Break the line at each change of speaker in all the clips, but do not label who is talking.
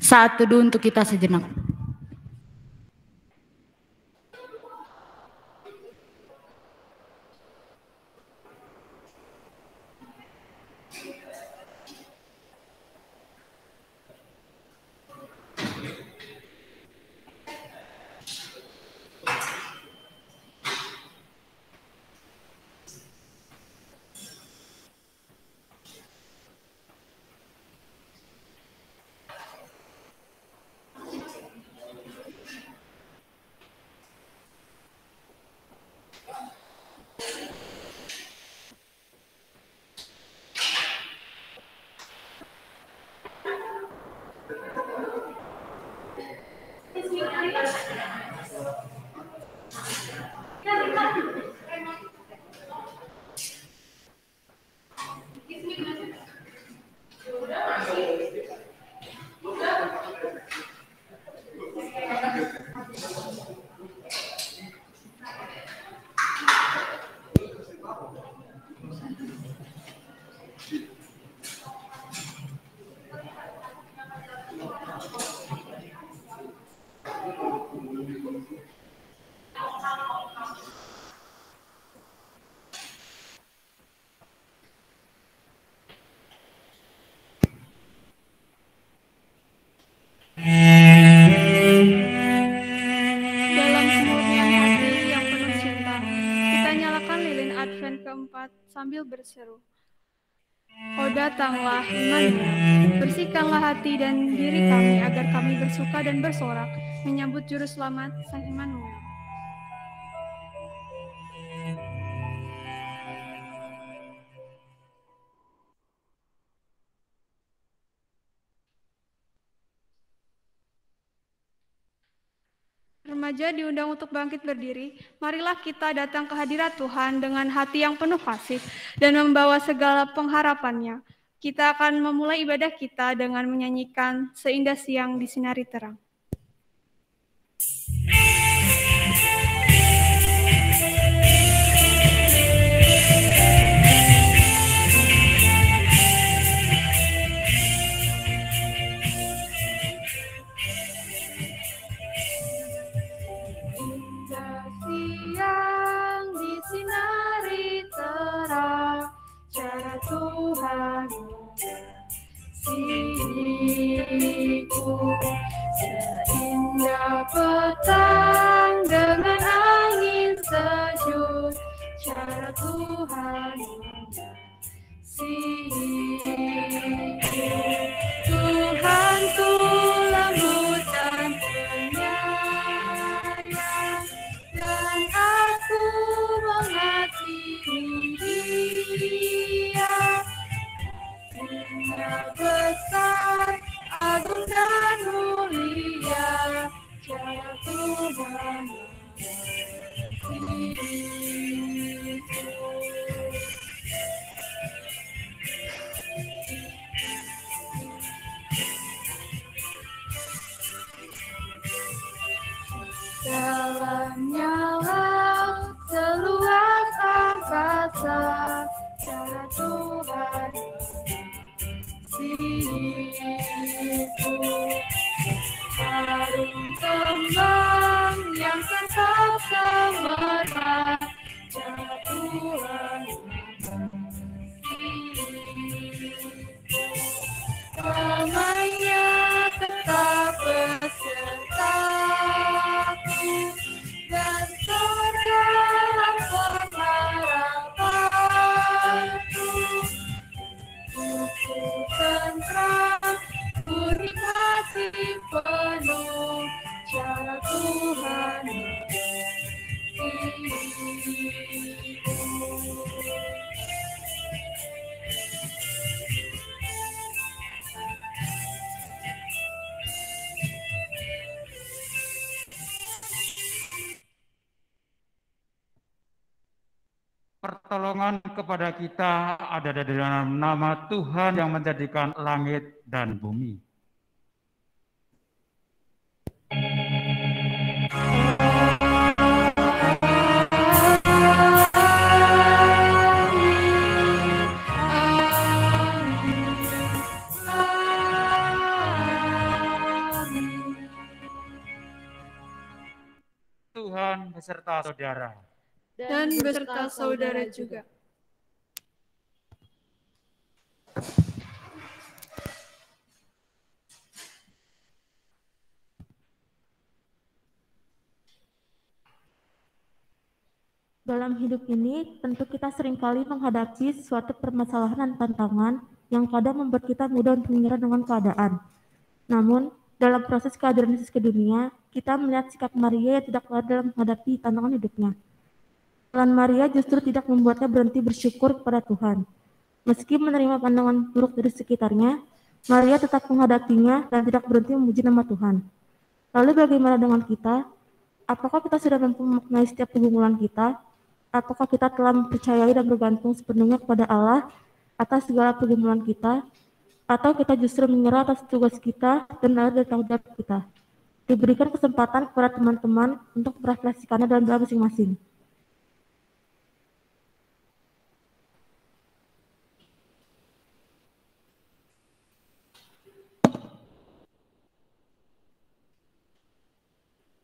Saat teduh untuk kita sejenak.
Sambil berseru, "Oh datanglah Immanuel, bersihkanlah hati dan diri kami agar kami bersuka dan bersorak menyambut Juru Selamat Sang Immanuel." Remaja diundang untuk bangkit berdiri. Marilah kita datang ke hadirat Tuhan dengan hati yang penuh kasih dan membawa segala pengharapannya. Kita akan memulai ibadah kita dengan menyanyikan Seindah Siang Disinari Terang. Siang disinari terang, cara Tuhan mengasihiku, seindah petang dengan angin sejuk, cara Tuhan mengasihiku. Tuhan ku lembut dan penyayang, dan aku mengasihi Dia. Damainya tetap besertaku dan surgalah pengharapanku. Ku tentram, ku nikmati penuh cara Tuhan
Pertolongan kepada kita ada di dalam nama Tuhan yang menjadikan langit dan bumi. Tuhan beserta saudara.
Dan beserta saudara juga.
Dalam hidup ini, tentu kita seringkali menghadapi suatu permasalahan dan tantangan yang kadang membuat kita mudah untuk menyerah dengan keadaan. Namun, dalam proses kehadiran Yesus ke dunia, kita melihat sikap Maria yang tidak kuat dalam menghadapi tantangan hidupnya. Tuhan Maria justru tidak membuatnya berhenti bersyukur kepada Tuhan. Meski menerima pandangan buruk dari sekitarnya, Maria tetap menghadapinya dan tidak berhenti memuji nama Tuhan. Lalu bagaimana dengan kita? Apakah kita sudah mampu memaknai setiap pergumulan kita? Apakah kita telah mempercayai dan bergantung sepenuhnya kepada Allah atas segala pergumulan kita? Atau kita justru menyerah atas tugas kita dan dari tanggung jawab kita? Diberikan kesempatan kepada teman-teman untuk merefleksikannya dalam doa masing-masing.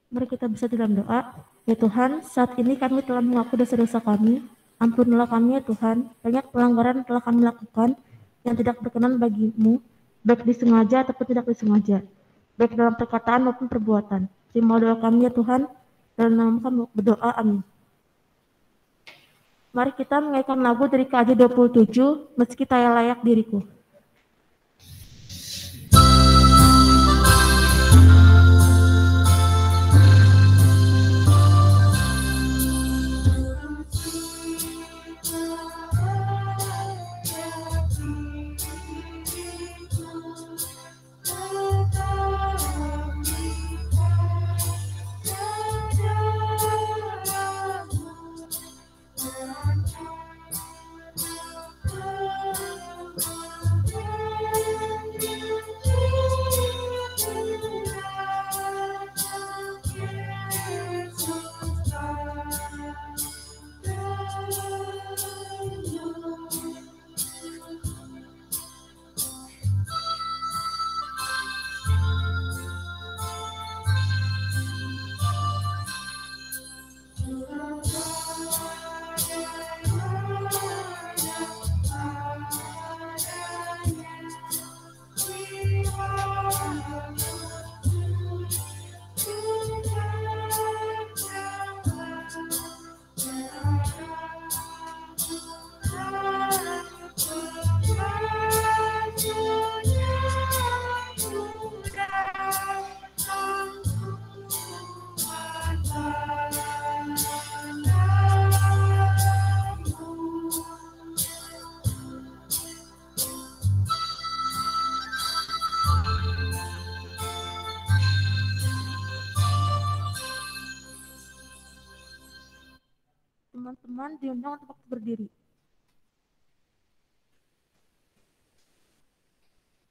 Mari kita bisa dalam doa. Ya Tuhan, saat ini kami telah mengaku dosa-dosa kami. Ampunilah kami ya Tuhan. Banyak pelanggaran telah kami lakukan yang tidak berkenan bagimu, baik disengaja ataupun tidak disengaja, baik dalam perkataan maupun perbuatan. Terima doa kami ya Tuhan. Dalam nama kami berdoa, amin. Mari kita menyanyikan lagu dari KJ 27, Meski Tak Layak Diriku. Teman-teman diundang untuk berdiri.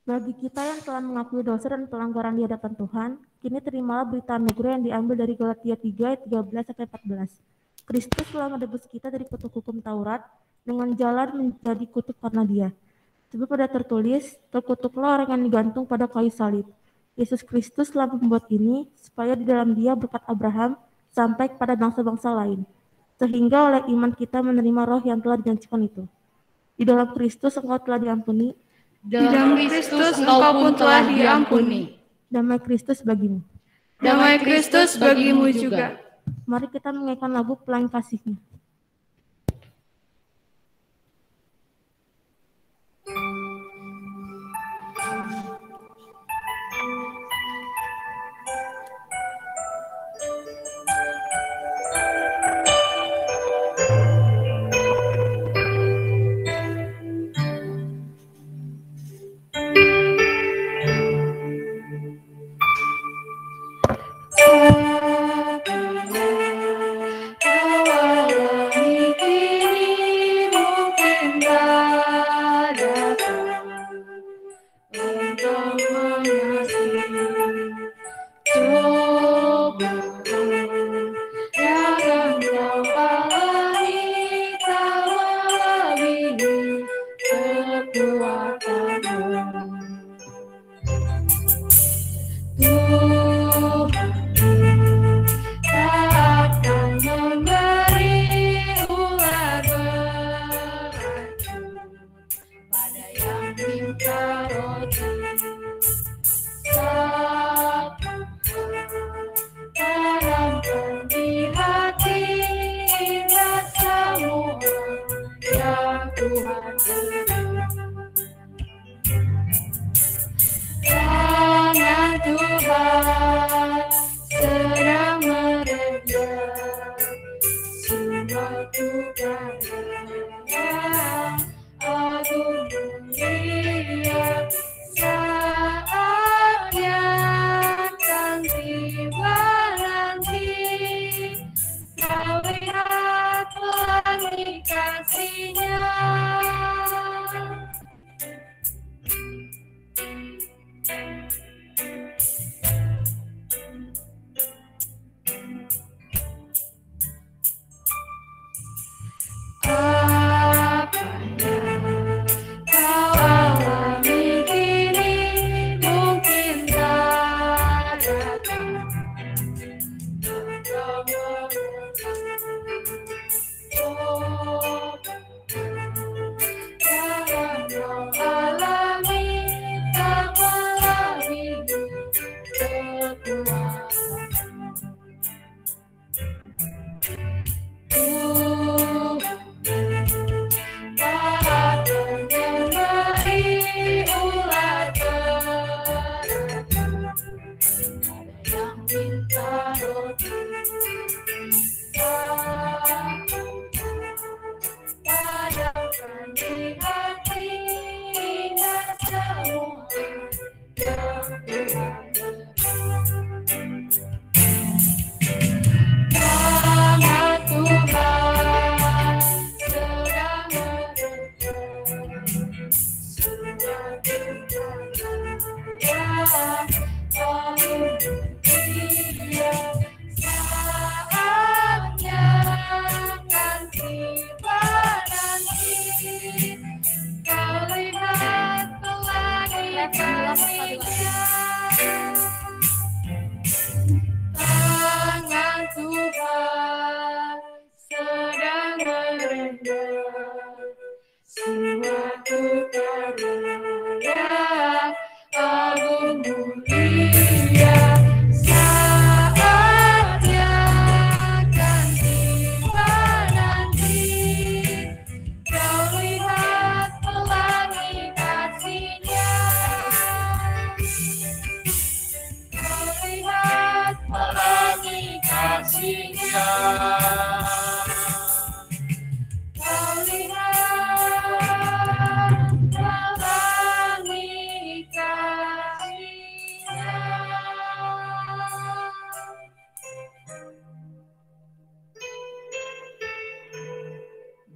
Bagi kita yang telah mengakui dosa dan pelanggaran di hadapan Tuhan, kini terimalah berita anugerah yang diambil dari Galatia 3 ayat 13-14. Kristus telah menebus kita dari kutuk hukum Taurat dengan jalan menjadi kutuk karena Dia. Sebab pada tertulis, terkutuklah orang yang digantung pada kayu salib. Yesus Kristus telah membuat ini supaya di dalam Dia berkat Abraham sampai kepada bangsa-bangsa lain. sehingga oleh iman kita menerima roh yang telah dijanjikan itu. Di dalam Kristus engkau telah diampuni,
Di dalam Kristus engkau pun telah diampuni.
damai Kristus bagimu.
Damai Kristus bagimu juga.
Mari kita menyanyikan lagu Pelangi Kasih-Nya.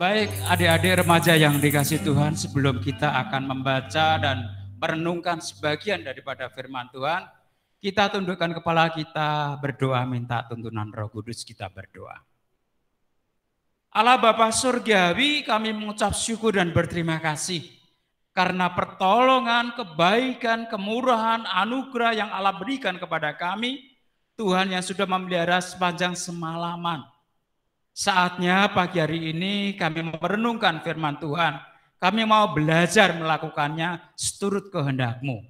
Baik adik-adik remaja yang dikasih Tuhan, sebelum kita akan membaca dan merenungkan sebagian daripada firman Tuhan, kita tundukkan kepala kita, berdoa minta tuntunan Roh Kudus, kita berdoa. Allah Bapa Surgawi, kami mengucap syukur dan berterima kasih karena pertolongan, kebaikan, kemurahan, anugerah yang Allah berikan kepada kami, Tuhan yang sudah memelihara sepanjang semalaman. Saatnya pagi hari ini kami merenungkan firman Tuhan. Kami mau belajar melakukannya seturut kehendak-Mu.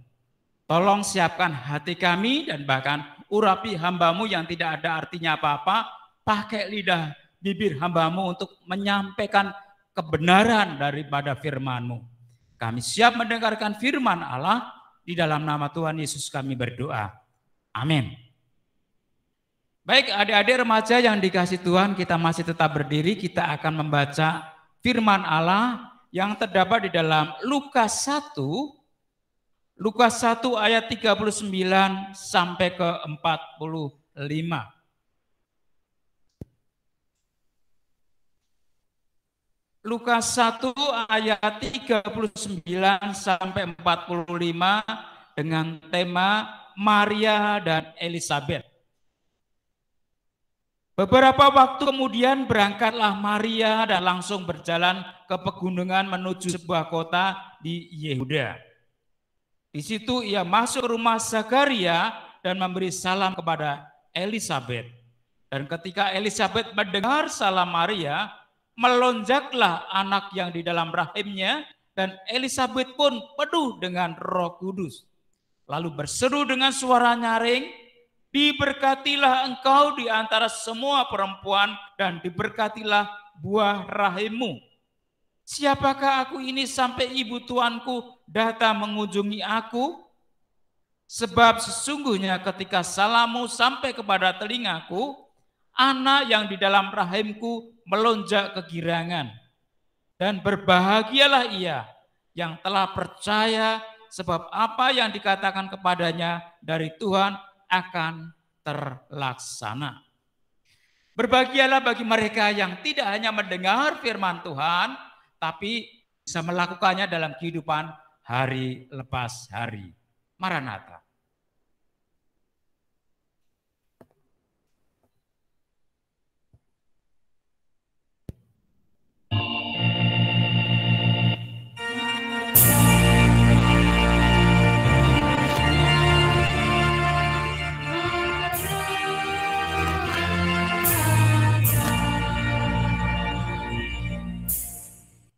Tolong siapkan hati kami dan bahkan urapi hamba-Mu yang tidak ada artinya apa-apa. Pakai lidah bibir hamba-Mu untuk menyampaikan kebenaran daripada firman-Mu. Kami siap mendengarkan firman Allah. Di dalam nama Tuhan Yesus kami berdoa. Amin. Baik, adik-adik remaja yang dikasih Tuhan, kita masih tetap berdiri. Kita akan membaca firman Allah yang terdapat di dalam Lukas 1 ayat 39 sampai ke 45. Lukas 1 ayat 39 sampai 45 dengan tema Maria dan Elizabeth. Beberapa waktu kemudian berangkatlah Maria dan langsung berjalan ke pegunungan menuju sebuah kota di Yehuda. Di situ ia masuk rumah Zakaria dan memberi salam kepada Elizabeth. Dan ketika Elizabeth mendengar salam Maria, melonjaklah anak yang di dalam rahimnya, dan Elizabeth pun penuh dengan Roh Kudus. Lalu berseru dengan suara nyaring, diberkatilah engkau di antara semua perempuan, dan diberkatilah buah rahimmu. Siapakah aku ini sampai ibu tuanku datang mengunjungi aku? Sebab sesungguhnya ketika salammu sampai kepada telingaku, anak yang di dalam rahimku melonjak kegirangan. Dan berbahagialah ia yang telah percaya, sebab apa yang dikatakan kepadanya dari Tuhan akan terlaksana. Berbahagialah bagi mereka yang tidak hanya mendengar firman Tuhan, tapi bisa melakukannya dalam kehidupan hari lepas hari. Maranatha.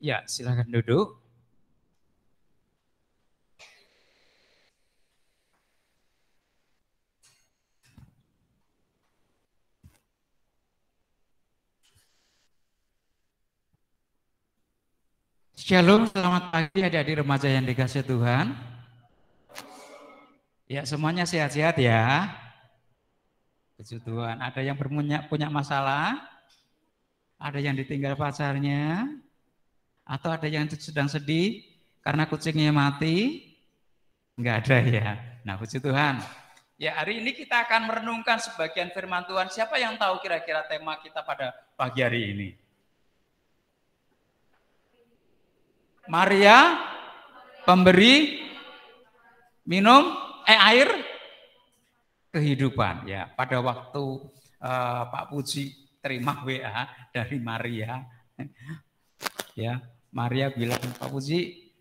Ya, silakan duduk. Shalom, selamat pagi adik-adik remaja yang dikasih Tuhan. Ya, semuanya sehat-sehat ya. Puji Tuhan. Ada yang punya masalah? Ada yang ditinggal pacarnya? Atau ada yang sedang sedih karena kucingnya mati? Enggak ada ya. Nah, puji Tuhan. Ya, hari ini kita akan merenungkan sebagian firman Tuhan. Siapa yang tahu kira-kira tema kita pada pagi hari ini? Maria, pemberi minum air kehidupan. Ya, pada waktu Pak Puji terima WA dari Maria, ya, Maria bilang, Pak Puji,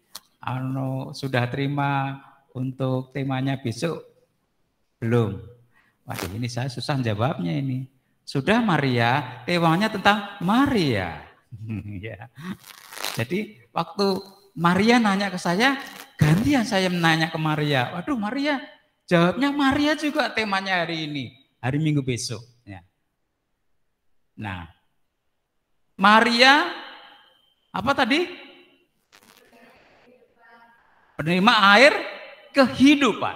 sudah terima untuk temanya besok? Belum. Waduh, ini saya susah jawabnya ini. Sudah Maria, temanya tentang Maria. Ya. Jadi waktu Maria nanya ke saya, gantian saya menanya ke Maria. Waduh, Maria, jawabnya Maria juga temanya hari ini, hari Minggu besok. Ya. Nah, Maria apa tadi? Penerima air kehidupan.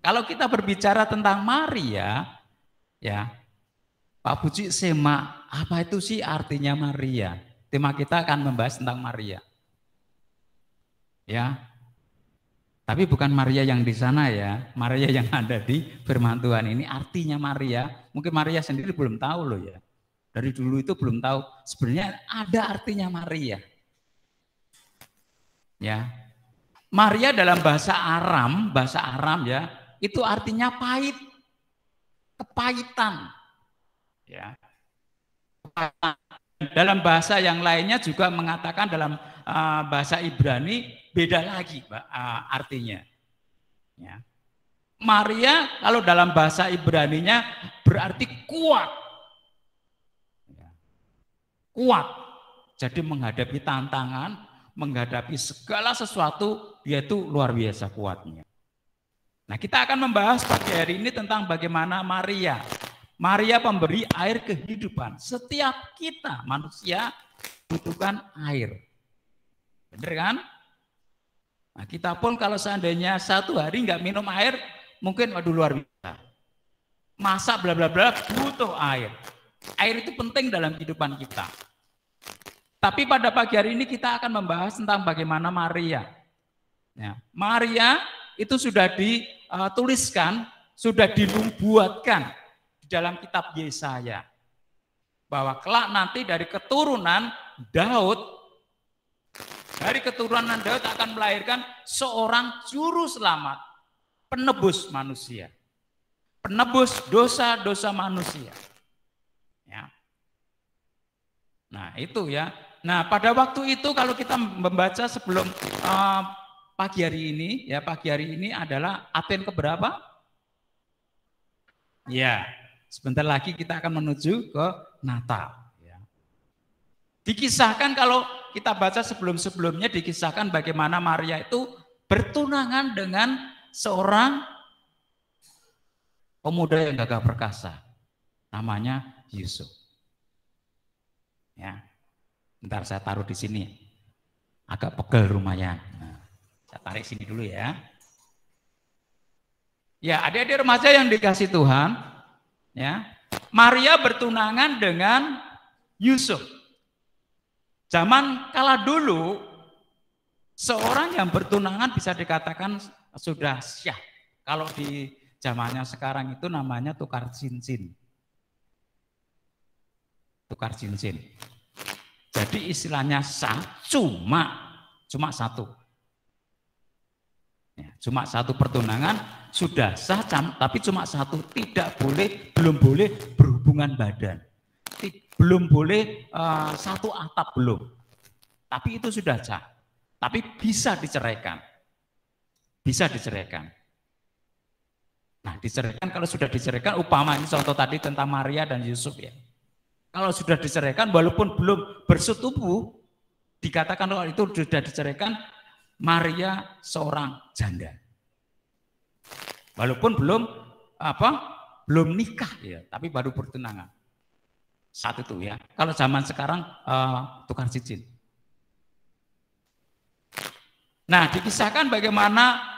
Kalau kita berbicara tentang Maria, ya, Pak Puji semak, apa itu sih artinya Maria? Tema kita akan membahas tentang Maria. Ya. Tapi bukan Maria yang di sana ya, Maria yang ada di firman Tuhan ini artinya Maria. Mungkin Maria sendiri belum tahu loh ya. Dari dulu itu belum tahu sebenarnya ada artinya Maria. Ya. Maria dalam bahasa Aram ya, itu artinya pahit. Kepahitan. Ya. Dalam bahasa yang lainnya juga mengatakan dalam bahasa Ibrani beda lagi artinya. Ya. Maria kalau dalam bahasa Ibraninya berarti kuat. Ya. kuat. Jadi menghadapi tantangan, menghadapi segala sesuatu, dia itu luar biasa kuatnya. Nah, kita akan membahas pagi hari ini tentang bagaimana Maria. Maria pemberi air kehidupan. Setiap kita manusia butuhkan air. Benar kan? Nah, kita pun kalau seandainya satu hari nggak minum air, mungkin waduh luar biasa. Masak bla bla bla butuh air. Air itu penting dalam kehidupan kita. Tapi pada pagi hari ini kita akan membahas tentang bagaimana Maria. Ya, Maria itu sudah dituliskan, sudah dibuatkan di dalam kitab Yesaya. Bahwa kelak nanti dari keturunan Daud akan melahirkan seorang juru selamat, penebus manusia. Penebus dosa-dosa manusia. Ya. Nah, itu ya. Nah, pada waktu itu kalau kita membaca sebelum pagi hari ini adalah Advent keberapa? Ya, sebentar lagi kita akan menuju ke Natal. Ya. Dikisahkan kalau kita baca sebelum-sebelumnya dikisahkan bagaimana Maria itu bertunangan dengan seorang pemuda yang gagah perkasa. Namanya Yusuf. Ya. Bentar saya taruh di sini. Agak pegel lumayan. Nah, saya tarik sini dulu ya. Ya, adik-adik remaja yang dikasih Tuhan, ya. Maria bertunangan dengan Yusuf. Zaman kala dulu seorang yang bertunangan bisa dikatakan sudah syah. Kalau di zamannya sekarang itu namanya tukar cincin. Tukar cincin. Jadi istilahnya sah cuma satu. Ya, cuma satu pertunangan sudah sah, tapi cuma satu, belum boleh berhubungan badan, belum boleh satu atap belum. Tapi itu sudah sah. Tapi bisa diceraikan. Bisa diceraikan. Nah, diceraikan kalau sudah diceraikan, umpamanya contoh tadi tentang Maria dan Yusuf ya. Kalau sudah diceraikan, walaupun belum bersetubuh, dikatakan kalau itu sudah diceraikan, Maria seorang janda. Walaupun belum nikah ya, tapi baru bertunangan. Saat itu ya. Kalau zaman sekarang tukar cincin. Nah, dikisahkan bagaimana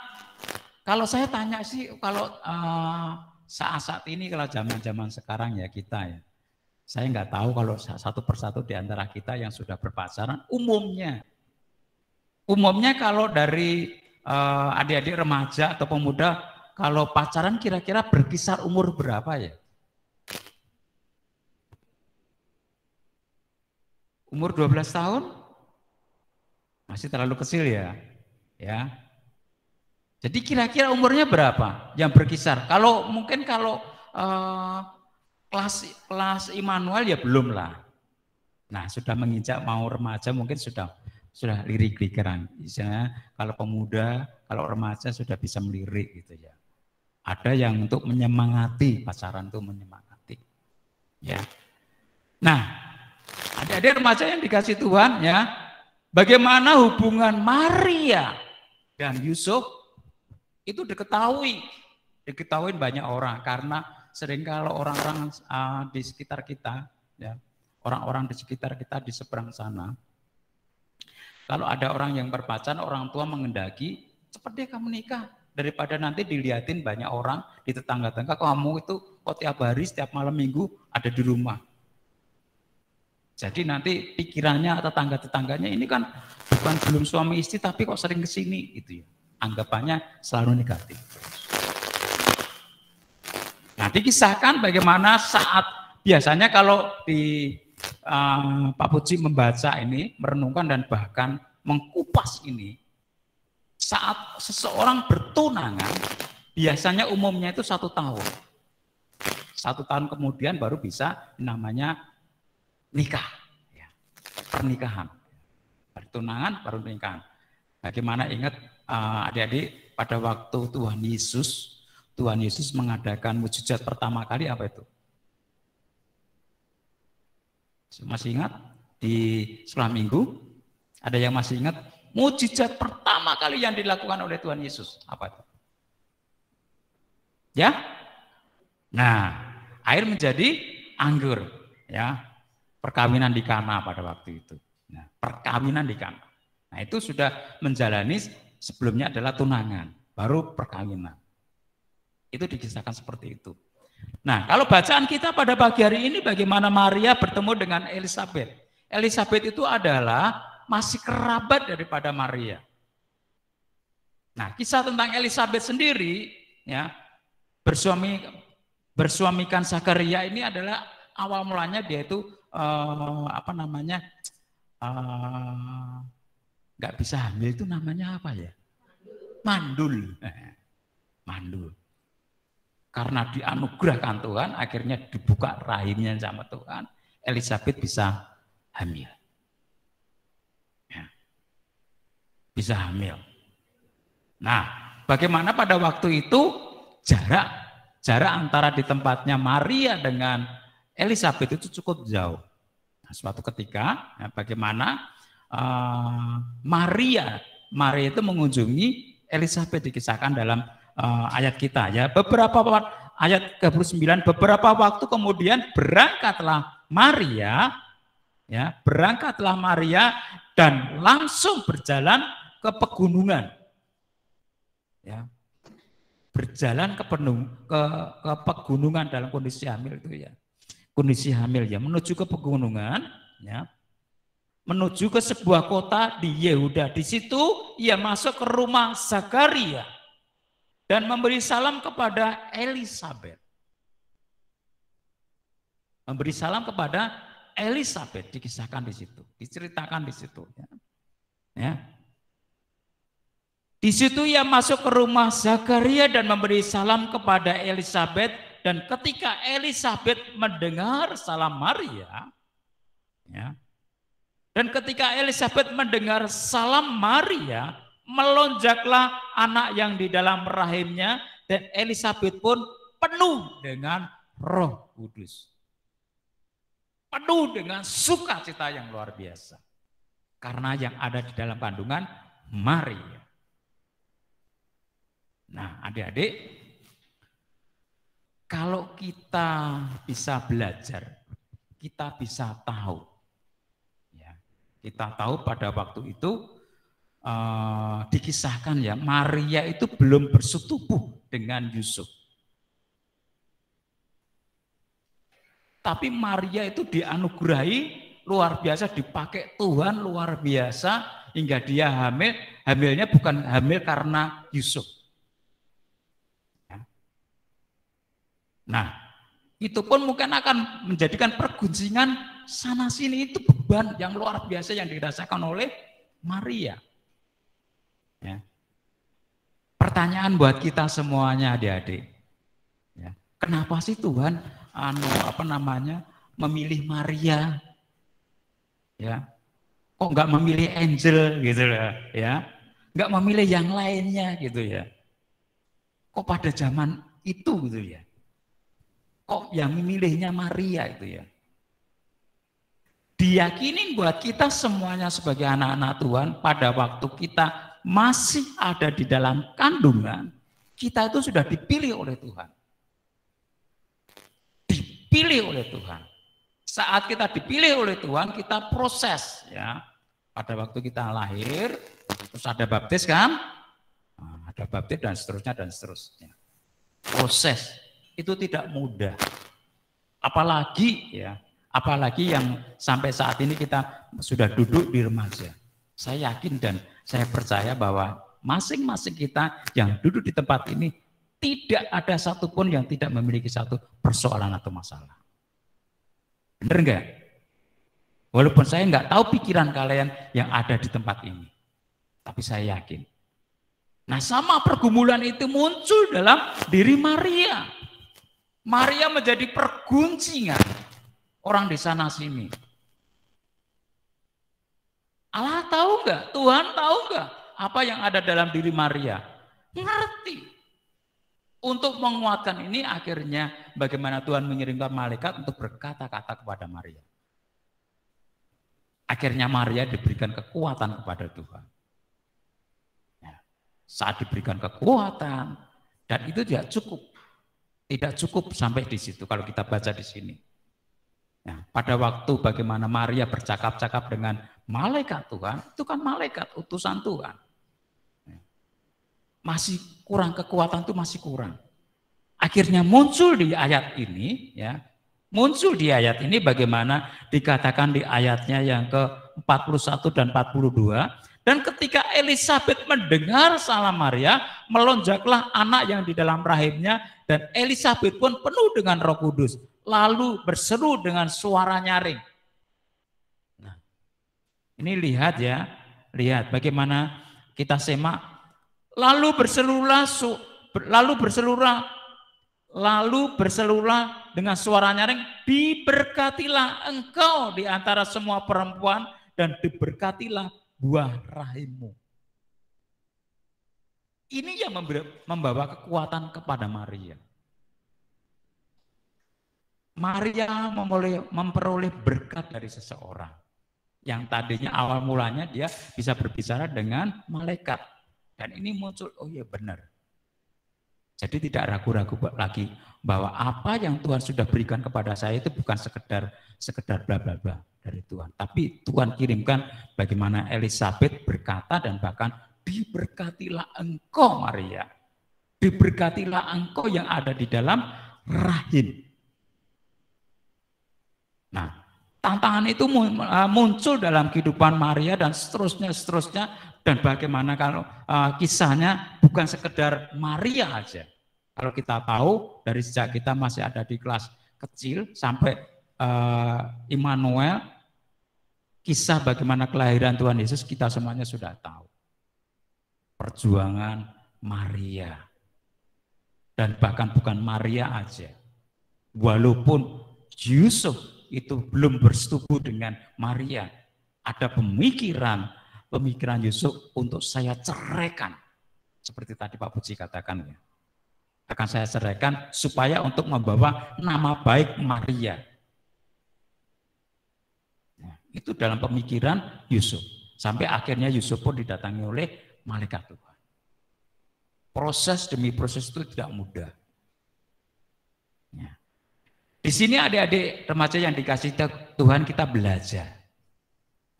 kalau saya tanya sih kalau saat ini kalau zaman sekarang ya kita ya. Saya nggak tahu kalau satu persatu di antara kita yang sudah berpacaran, umumnya kalau dari adik-adik remaja atau pemuda, kalau pacaran kira-kira berkisar umur berapa ya? Umur 12 tahun? Masih terlalu kecil ya. Ya. Jadi kira-kira umurnya berapa yang berkisar? Kalau mungkin kelas Immanuel ya belum lah. Nah, sudah menginjak mau remaja mungkin sudah lirik-likeran. Misalnya kalau pemuda, kalau remaja sudah bisa melirik gitu ya. Ada yang untuk menyemangati, pacaran itu menyemangati. Ya. Nah, adik-adik remaja yang dikasih Tuhan ya, bagaimana hubungan Maria dan Yusuf itu diketahui banyak orang karena sering kalau orang-orang di sekitar kita, ya, orang-orang di sekitar kita di seberang sana, kalau ada orang yang berpacaran, orang tua mengendaki, cepat deh kamu nikah, daripada nanti dilihatin banyak orang di tetangga-tetangga, kamu itu kok tiap hari, setiap malam minggu ada di rumah. Jadi nanti pikirannya tetangga-tetangganya ini kan bukan belum suami istri, tapi kok sering kesini, gitu ya. Anggapannya selalu negatif. Nah, dikisahkan bagaimana saat biasanya kalau di Pak Puji membaca ini, merenungkan dan bahkan mengkupas ini, saat seseorang bertunangan, biasanya umumnya itu 1 tahun. 1 tahun kemudian baru bisa namanya nikah, ya. Pernikahan. Bertunangan baru pernikahan. Bagaimana ingat adik-adik pada waktu Tuhan Yesus mengadakan mujizat pertama kali apa itu? Masih ingat? di sekolah minggu? Ada yang masih ingat? Mujizat pertama kali yang dilakukan oleh Tuhan Yesus apa itu? Ya? Nah, air menjadi anggur, ya. Perkawinan di Kana pada waktu itu. Nah, perkawinan di Kana. Nah, itu sudah menjalani, sebelumnya adalah tunangan, baru perkawinan. Itu dikisahkan seperti itu. Nah, kalau bacaan kita pada pagi hari ini bagaimana Maria bertemu dengan Elizabeth. Elizabeth itu adalah masih kerabat daripada Maria. Nah, kisah tentang Elizabeth sendiri, ya, bersuamikan Zakaria ini adalah awal mulanya dia itu nggak bisa hamil, itu namanya apa ya? Mandul. Mandul. Karena dianugerahkan Tuhan, akhirnya dibuka rahimnya sama Tuhan, Elizabeth bisa hamil. Ya. Bisa hamil. Nah, bagaimana pada waktu itu jarak antara di tempatnya Maria dengan Elizabeth itu cukup jauh. Nah, suatu ketika, ya, bagaimana Maria itu mengunjungi Elizabeth, dikisahkan dalam ayat kita, ya. Ayat 29, beberapa waktu kemudian berangkatlah Maria dan langsung berjalan ke pegunungan. Ya. Berjalan ke pegunungan dalam kondisi hamil itu, ya. Kondisi hamil, ya, menuju ke pegunungan, ya. Menuju ke sebuah kota di Yehuda. Di situ ia masuk ke rumah Zakaria dan memberi salam kepada Elizabeth. Memberi salam kepada Elizabeth, dikisahkan di situ, diceritakan di situ. Ya. Di situ ia masuk ke rumah Zakaria dan memberi salam kepada Elizabeth, dan ketika Elizabeth mendengar salam Maria, ya, dan ketika Elizabeth mendengar salam Maria, melonjaklah anak yang di dalam rahimnya, dan Elizabeth pun penuh dengan Roh Kudus. Penuh dengan sukacita yang luar biasa. Karena yang ada di dalam kandungan Maria. Nah, adik-adik, kalau kita bisa belajar, kita bisa tahu. Ya, kita tahu pada waktu itu dikisahkan, ya, Maria itu belum bersetubuh dengan Yusuf. Tapi Maria itu dianugerahi luar biasa, dipakai Tuhan luar biasa, hingga dia hamilnya bukan hamil karena Yusuf. Nah, itu pun mungkin akan menjadikan perguncingan sana sini, itu beban yang luar biasa yang dirasakan oleh Maria. Ya. Pertanyaan buat kita semuanya, adik-adik. Ya. Kenapa sih Tuhan memilih Maria? Ya. Kok nggak memilih angel gitu ya? Nggak memilih yang lainnya gitu ya? Kok pada zaman itu gitu ya? Kok yang memilihnya Maria itu ya? Diyakini buat kita semuanya sebagai anak-anak Tuhan, pada waktu kita masih ada di dalam kandungan, kita itu sudah dipilih oleh Tuhan. Dipilih oleh Tuhan. Saat kita dipilih oleh Tuhan, kita proses, ya. Pada waktu kita lahir, terus ada baptis kan? Nah, ada baptis dan seterusnya. Proses itu tidak mudah, apalagi yang sampai saat ini kita sudah duduk di remaja. Saya yakin dan saya percaya bahwa masing-masing kita yang duduk di tempat ini tidak ada satupun yang tidak memiliki satu persoalan atau masalah. Benar enggak? Walaupun saya enggak tahu pikiran kalian yang ada di tempat ini, tapi saya yakin. Nah, sama pergumulan itu muncul dalam diri Maria. Maria menjadi perguncingan orang di sana sini. Allah tahu enggak? Tuhan tahu enggak apa yang ada dalam diri Maria? Ngerti. Untuk menguatkan ini, akhirnya bagaimana Tuhan mengirimkan malaikat untuk berkata-kata kepada Maria. Akhirnya Maria diberikan kekuatan kepada Tuhan. Ya, saat diberikan kekuatan, dan itu tidak cukup. Tidak cukup sampai di situ kalau kita baca di sini. Ya, pada waktu bagaimana Maria bercakap-cakap dengan malaikat Tuhan, itu kan malaikat, utusan Tuhan. Ya, masih kurang, kekuatan itu masih kurang. Akhirnya muncul di ayat ini, ya, muncul di ayat ini bagaimana dikatakan di ayatnya yang ke-41 dan 42. Dan ketika Elisabet mendengar salam Maria, melonjaklah anak yang di dalam rahimnya, dan Elisabet pun penuh dengan Roh Kudus, lalu berseru dengan suara nyaring. Nah, ini lihat ya, lihat bagaimana kita semak. Lalu berserulah dengan suara nyaring, diberkatilah engkau di antara semua perempuan, dan diberkatilah buah rahimmu. Ini yang membawa kekuatan kepada Maria. Maria memperoleh berkat dari seseorang yang tadinya awal mulanya dia bisa berbicara dengan malaikat, dan ini muncul, oh iya benar. Jadi tidak ragu-ragu lagi bahwa apa yang Tuhan sudah berikan kepada saya itu bukan sekedar bla bla bla dari Tuhan, tapi Tuhan kirimkan bagaimana Elisabet berkata, dan bahkan diberkatilah engkau Maria, diberkatilah engkau yang ada di dalam rahim. Nah, tantangan itu muncul dalam kehidupan Maria dan seterusnya, dan bagaimana kalau kisahnya bukan sekedar Maria aja. Kalau kita tahu dari sejak kita masih ada di kelas kecil sampai Immanuel, kisah bagaimana kelahiran Tuhan Yesus kita semuanya sudah tahu. Perjuangan Maria. Dan bahkan bukan Maria aja. Walaupun Yusuf itu belum bersetubuh dengan Maria, ada pemikiran Yusuf untuk saya ceraikan. Seperti tadi Pak Puji katakan ya. Akan saya ceraikan supaya untuk membawa nama baik Maria. Nah, itu dalam pemikiran Yusuf. Sampai akhirnya Yusuf pun didatangi oleh malaikat Tuhan. Proses demi proses itu tidak mudah. Ya. Di sini adik-adik remaja yang dikasih Tuhan, kita belajar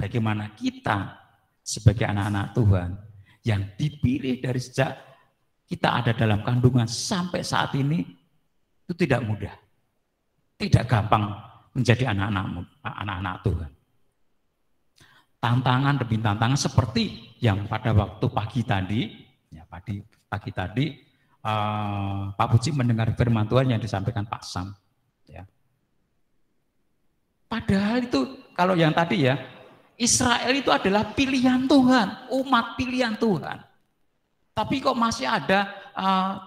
bagaimana kita sebagai anak-anak Tuhan yang dipilih dari sejak kita ada dalam kandungan sampai saat ini, itu tidak mudah. Tidak gampang menjadi anak-anak Tuhan. Tantangan demi tantangan seperti yang pada waktu pagi tadi, ya pagi tadi Pak Puji mendengar firman Tuhan yang disampaikan Pak Sam. Ya. Padahal itu kalau yang tadi ya, Israel itu adalah pilihan Tuhan, umat pilihan Tuhan. Tapi kok masih ada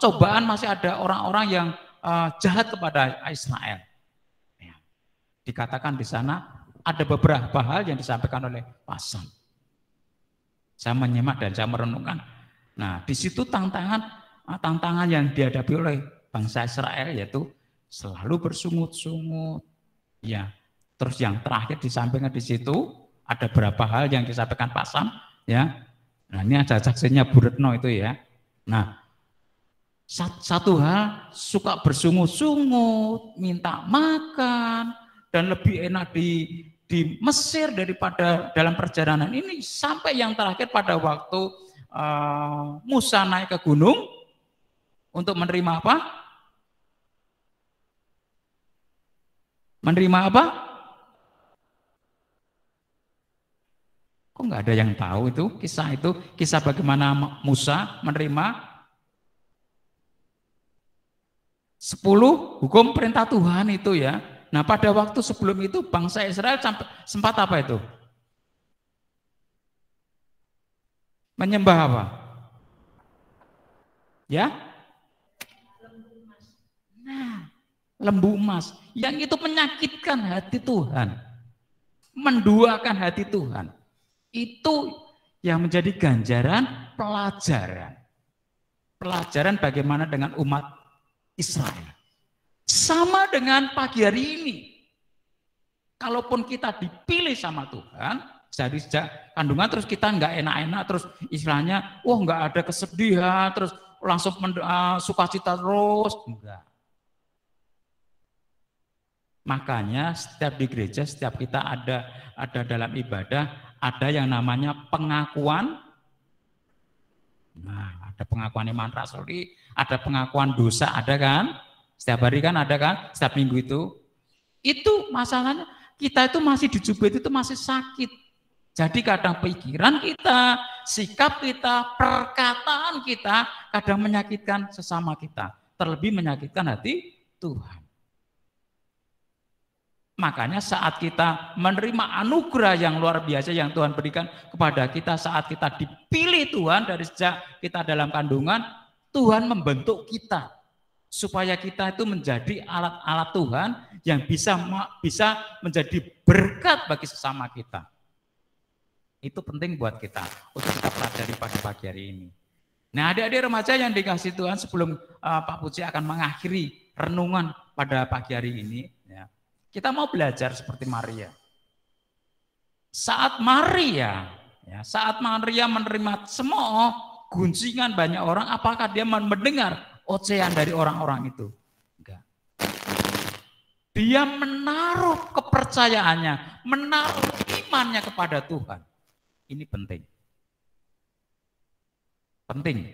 cobaan, masih ada orang-orang yang jahat kepada Israel. Ya. Dikatakan di sana ada beberapa hal yang disampaikan oleh Pak Sam. Saya menyimak dan saya merenungkan. Nah, di situ tantangan yang dihadapi oleh bangsa Israel yaitu selalu bersungut-sungut. Ya. Terus yang terakhir disampaikan di situ ada beberapa hal yang disampaikan Pak Sam. Ya. Nah, ini ada saksinya Bu Retno itu ya. Nah, satu hal suka bersungut-sungut, minta makan, dan lebih enak di Mesir daripada dalam perjalanan ini. Sampai yang terakhir pada waktu Musa naik ke gunung untuk menerima apa? Menerima apa? Kok nggak ada yang tahu itu, kisah bagaimana Musa menerima 10 hukum perintah Tuhan itu ya. Nah, pada waktu sebelum itu bangsa Israel sempat apa itu? Menyembah apa? Ya? Nah, lembu emas. Yang itu menyakitkan hati Tuhan. Menduakan hati Tuhan. Itu yang menjadi ganjaran pelajaran. Pelajaran bagaimana dengan umat Israel. Sama dengan pagi hari ini. Kalaupun kita dipilih sama Tuhan, dari sejak kandungan terus kita nggak enak-enak, terus istilahnya, wah nggak ada kesedihan, terus langsung sukacita terus, enggak. Makanya setiap di gereja, setiap kita ada dalam ibadah, ada yang namanya pengakuan. Nah, ada pengakuan iman rasuli, ada pengakuan dosa, ada kan? Setiap hari kan ada kan? Setiap minggu itu. Itu masalahnya kita itu masih dijubit itu masih sakit. Jadi kadang pikiran kita, sikap kita, perkataan kita kadang menyakitkan sesama kita. Terlebih menyakitkan hati Tuhan. Makanya saat kita menerima anugerah yang luar biasa yang Tuhan berikan kepada kita, saat kita dipilih Tuhan dari sejak kita dalam kandungan, Tuhan membentuk kita supaya kita itu menjadi alat-alat Tuhan yang bisa menjadi berkat bagi sesama kita. Itu penting buat kita untuk kita pelajari pada pagi hari ini. Nah, adik-adik remaja yang dikasih Tuhan, sebelum Pak Puji akan mengakhiri renungan pada pagi hari ini, ya, kita mau belajar seperti Maria. Saat Maria menerima semua guncingan banyak orang, apakah dia mendengar ocehan dari orang-orang itu? Enggak. Dia menaruh kepercayaannya, menaruh imannya kepada Tuhan. Ini penting. Penting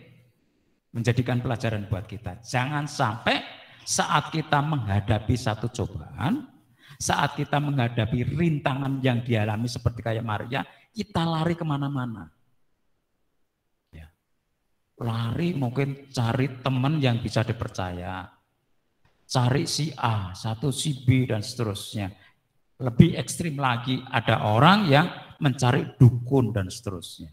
menjadikan pelajaran buat kita. Jangan sampai saat kita menghadapi satu cobaan, saat kita menghadapi rintangan yang dialami seperti kayak Maria, kita lari kemana-mana. Ya. Lari mungkin cari teman yang bisa dipercaya. Cari si A, satu si B, dan seterusnya. Lebih ekstrim lagi, ada orang yang mencari dukun dan seterusnya.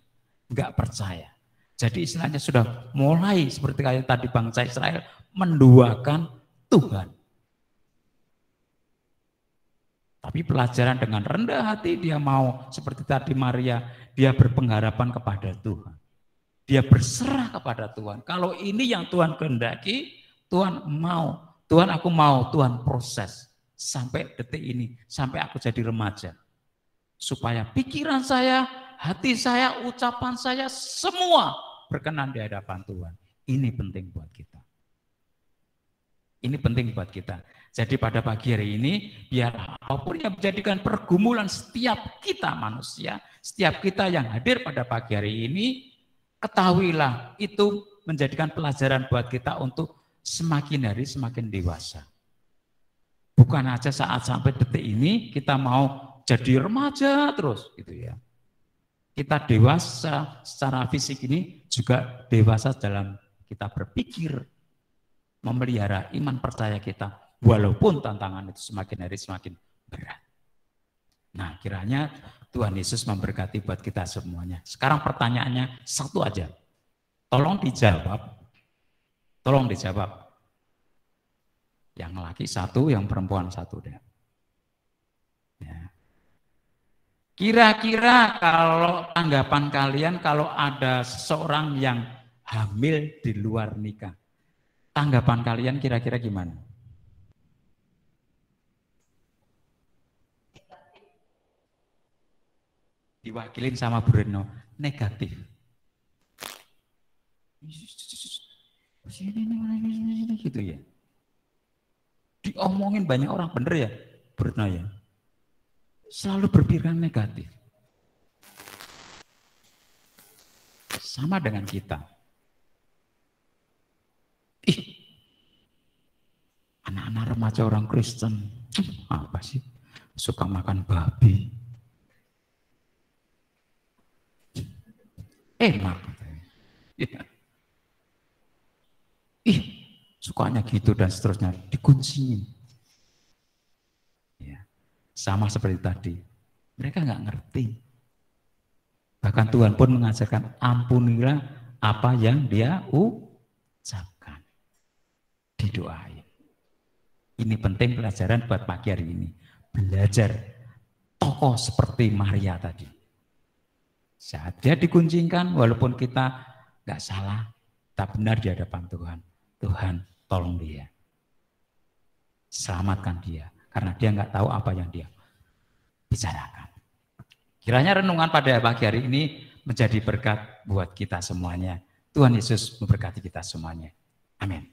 Enggak percaya. Jadi istilahnya sudah mulai seperti kayak tadi bangsa Israel menduakan Tuhan. Tapi pelajaran dengan rendah hati dia mau seperti tadi Maria, dia berpengharapan kepada Tuhan. Dia berserah kepada Tuhan. Kalau ini yang Tuhan kehendaki, Tuhan mau. Tuhan aku mau, Tuhan proses. Sampai detik ini, sampai aku jadi remaja. Supaya pikiran saya, hati saya, ucapan saya, semua berkenan di hadapan Tuhan. Ini penting buat kita. Ini penting buat kita. Jadi pada pagi hari ini, biar apapun yang menjadikan pergumulan setiap kita manusia, setiap kita yang hadir pada pagi hari ini, ketahuilah itu menjadikan pelajaran buat kita untuk semakin hari semakin dewasa. Bukan aja saat sampai detik ini kita mau jadi remaja terus gitu ya. Kita dewasa secara fisik ini juga dewasa dalam kita berpikir, memelihara iman percaya kita. Walaupun tantangan itu semakin hari semakin berat. Nah, kiranya Tuhan Yesus memberkati buat kita semuanya. Sekarang pertanyaannya satu aja. Tolong dijawab. Tolong dijawab. Yang laki satu, yang perempuan satu deh. Ya. Kira-kira kalau tanggapan kalian kalau ada seseorang yang hamil di luar nikah, tanggapan kalian kira-kira gimana? Diwakilin sama Bu Reno, negatif. Gitu ya. Diomongin banyak orang, bener ya Bu Reno ya. Selalu berpikiran negatif. Sama dengan kita. Anak-anak remaja orang Kristen, apa sih? Suka makan babi. Enak. Sukanya gitu dan seterusnya, dikunciin. Ya. Sama seperti tadi, mereka nggak ngerti. Bahkan Tuhan pun mengajarkan, ampunilah apa yang dia ucapkan. Didoain. Ini penting pelajaran buat pagi hari ini. Belajar tokoh seperti Maria tadi. Saat dia dikuncingkan, walaupun kita nggak salah, tak benar di hadapan Tuhan. Tuhan, tolong dia. Selamatkan dia. Karena dia nggak tahu apa yang dia bicarakan. Kiranya renungan pada pagi hari ini menjadi berkat buat kita semuanya. Tuhan Yesus memberkati kita semuanya. Amin.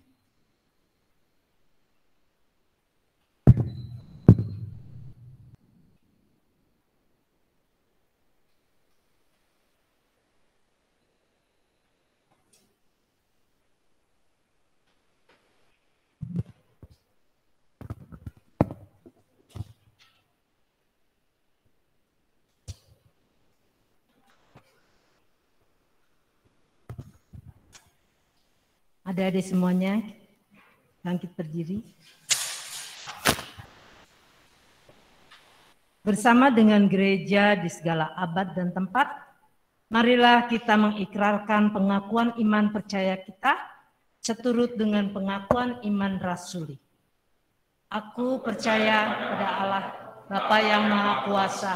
Adik-adik semuanya, bangkit berdiri. Bersama dengan gereja di segala abad dan tempat, marilah kita mengikrarkan pengakuan iman percaya kita seturut dengan pengakuan iman rasuli. Aku percaya pada Allah, Bapa yang Maha Kuasa,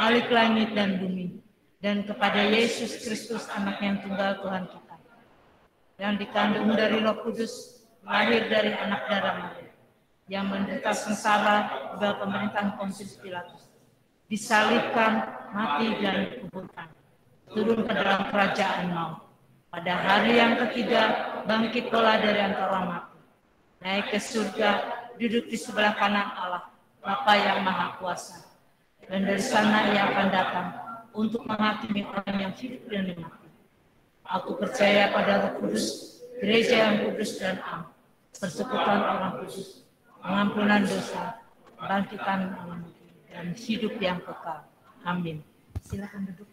Khalik langit dan bumi, dan kepada Yesus Kristus, Anak yang tunggal Tuhan kita, yang dikandung dari Roh Kudus, lahir dari anak darah Maria, yang menderita sengsara di bawah pemerintahan Pontius Pilatus, disalibkan, mati dan dikuburkan, turun ke dalam kerajaan maut. Pada hari yang ketiga bangkit pula dari antara mati, naik ke surga, duduk di sebelah kanan Allah, Bapa yang Maha Kuasa, dan dari sana Ia akan datang untuk menghakimi orang yang hidup dan mati. Aku percaya pada Roh Kudus, gereja yang kudus dan am, persekutuan orang kudus, pengampunan dosa, bangkitan orang mati, dan hidup yang kekal. Amin. Silakan duduk.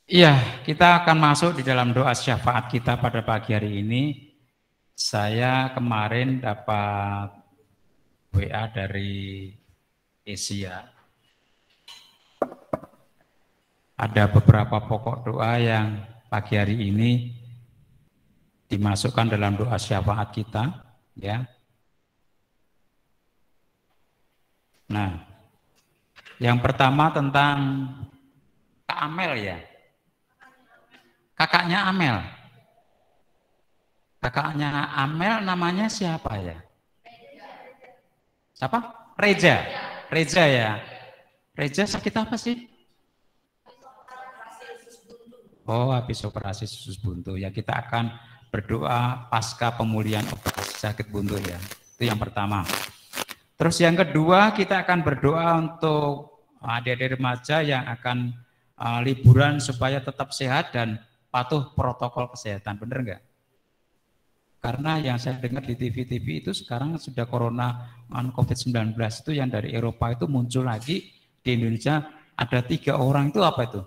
Iya, kita akan masuk di dalam doa syafaat kita pada pagi hari ini. Saya kemarin dapat WA dari Asia. Ada beberapa pokok doa yang pagi hari ini dimasukkan dalam doa syafaat kita, ya. Nah, yang pertama tentang Kak Amel, ya. Kakaknya Amel. Kakaknya Amel namanya siapa, ya? Siapa? Reja. Reja, ya. Reja sakit apa sih? Oh, habis operasi usus buntu. Ya, kita akan berdoa pasca pemulihan operasi sakit buntu, ya. Itu yang pertama. Terus yang kedua, kita akan berdoa untuk adik-adik remaja yang akan liburan supaya tetap sehat dan patuh protokol kesehatan. Benar enggak? Karena yang saya dengar di TV-TV itu sekarang sudah corona COVID-19 itu yang dari Eropa itu muncul lagi di Indonesia, ada 3 orang itu apa itu?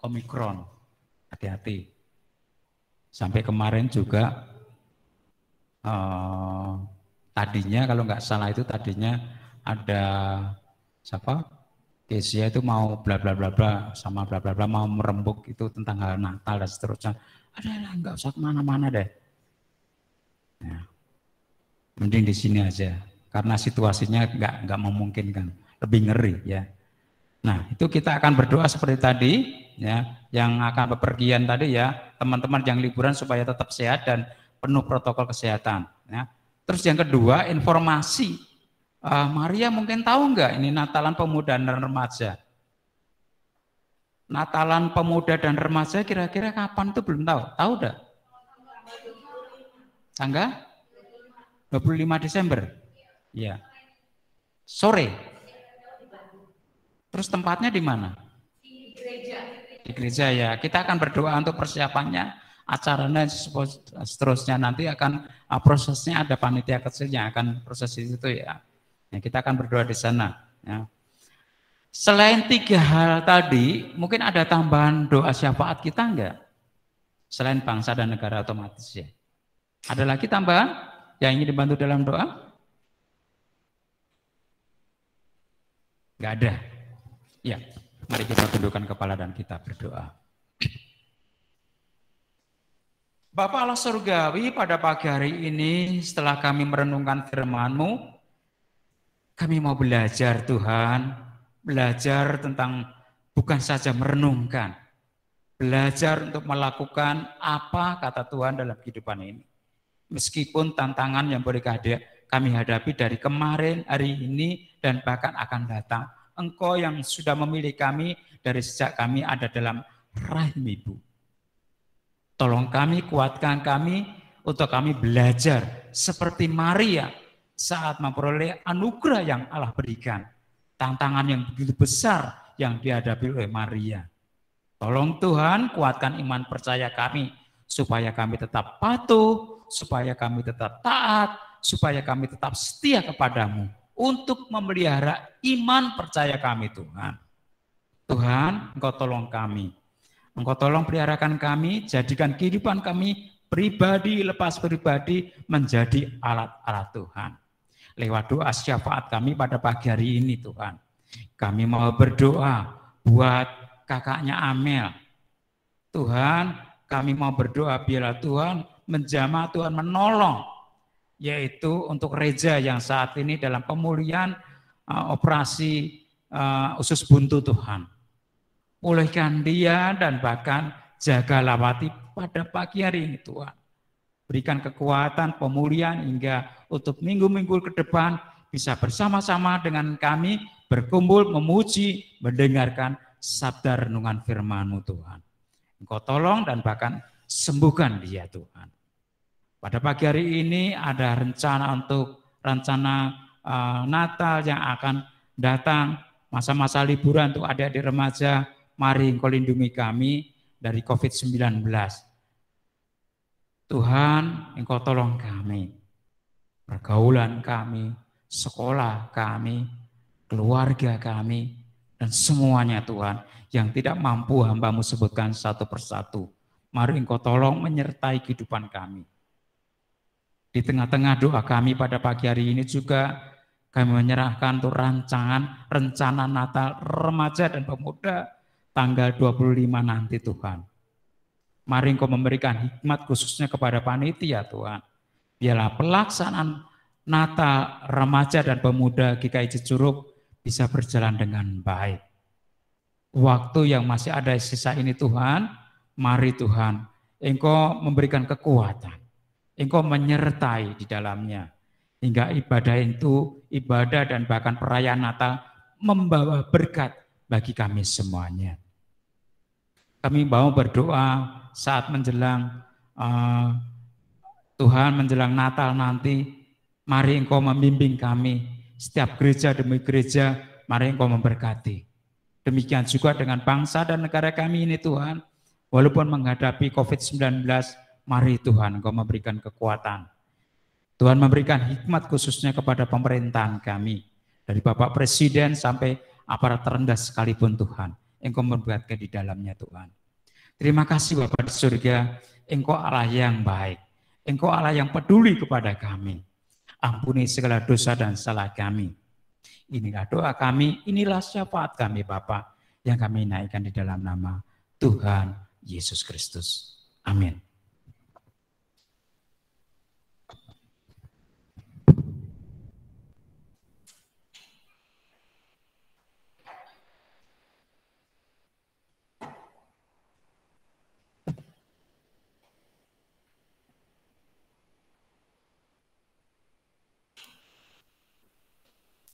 Omikron. Hati-hati. Sampai kemarin juga tadinya kalau nggak salah itu tadinya ada siapa? Kesia itu mau bla bla bla bla sama bla bla bla mau merembuk itu tentang hal Natal dan seterusnya. Ada nggak usah kemana-mana deh. Ya. Mending di sini aja karena situasinya nggak memungkinkan, lebih ngeri, ya. Nah, itu kita akan berdoa seperti tadi, ya, yang akan bepergian tadi, ya, teman-teman yang liburan supaya tetap sehat dan penuh protokol kesehatan, ya. Terus yang kedua, informasi. Maria mungkin tahu nggak ini Natalan Pemuda dan Remaja? Natalan Pemuda dan Remaja kira-kira kapan itu belum tahu? Tahu enggak? Tanggal 25 Desember. Ya. Sore. Terus tempatnya di mana? Di gereja. Di gereja, ya. Kita akan berdoa untuk persiapannya, acaranya seterusnya nanti akan prosesnya ada panitia kecil yang akan proses itu, ya. Ya, kita akan berdoa di sana. Ya. Selain 3 hal tadi, mungkin ada tambahan doa syafaat kita enggak? Selain bangsa dan negara otomatis, ya. Ada lagi tambahan yang ingin dibantu dalam doa? Enggak ada. Ya, mari kita tundukkan kepala dan kita berdoa. Bapa Allah Surgawi, pada pagi hari ini setelah kami merenungkan firman-Mu, kami mau belajar, Tuhan, belajar tentang bukan saja merenungkan, belajar untuk melakukan apa kata Tuhan dalam kehidupan ini. Meskipun tantangan yang boleh kami hadapi dari kemarin, hari ini, dan bahkan akan datang. Engkau yang sudah memilih kami dari sejak kami ada dalam rahim ibu. Tolong kami, kuatkan kami, untuk kami belajar seperti Maria saat memperoleh anugerah yang Allah berikan. Tantangan yang begitu besar yang dihadapi oleh Maria. Tolong Tuhan kuatkan iman percaya kami, supaya kami tetap patuh, supaya kami tetap taat, supaya kami tetap setia kepadamu untuk memelihara iman percaya kami Tuhan. Tuhan, Engkau tolong kami. Engkau tolong peliharakan kami, jadikan kehidupan kami pribadi lepas pribadi menjadi alat-alat Tuhan. Lewat doa syafaat kami pada pagi hari ini Tuhan. Kami mau berdoa buat kakaknya Amel. Tuhan, kami mau berdoa biarlah Tuhan menjamah, Tuhan menolong. Yaitu untuk Reza yang saat ini dalam pemulihan operasi usus buntu Tuhan. Pulihkan dia dan bahkan jaga Lawati pada pagi hari ini Tuhan. Berikan kekuatan pemulihan hingga untuk minggu-minggu ke depan bisa bersama-sama dengan kami berkumpul memuji, mendengarkan sabda renungan firman-Mu Tuhan. Engkau tolong dan bahkan sembuhkan dia Tuhan. Pada pagi hari ini ada rencana Natal yang akan datang, masa-masa liburan untuk adik-adik remaja. Mari Engkau lindungi kami dari COVID-19. Tuhan, Engkau tolong kami, pergaulan kami, sekolah kami, keluarga kami, dan semuanya Tuhan yang tidak mampu hamba-Mu sebutkan satu persatu. Mari Engkau tolong menyertai kehidupan kami. Di tengah-tengah doa kami pada pagi hari ini juga kami menyerahkan untuk rencana Natal remaja dan pemuda tanggal 25 nanti Tuhan. Mari Engkau memberikan hikmat khususnya kepada panitia Tuhan. Biarlah pelaksanaan Natal remaja dan pemuda GKI Cicurug bisa berjalan dengan baik. Waktu yang masih ada sisa ini Tuhan, mari Tuhan Engkau memberikan kekuatan. Engkau menyertai di dalamnya. Hingga ibadah dan bahkan perayaan Natal membawa berkat bagi kami semuanya. Kami mau berdoa saat menjelang Tuhan menjelang Natal nanti. Mari Engkau membimbing kami. Setiap gereja demi gereja, mari Engkau memberkati. Demikian juga dengan bangsa dan negara kami ini Tuhan. Walaupun menghadapi COVID-19, mari Tuhan Engkau memberikan kekuatan. Tuhan memberikan hikmat khususnya kepada pemerintahan kami. Dari Bapak Presiden sampai aparat terendah sekalipun Tuhan. Engkau memberkati di dalamnya Tuhan. Terima kasih Bapak di surga. Engkau Allah yang baik. Engkau Allah yang peduli kepada kami. Ampuni segala dosa dan salah kami. Inilah doa kami, inilah syafaat kami Bapa yang kami naikkan di dalam nama Tuhan Yesus Kristus. Amin.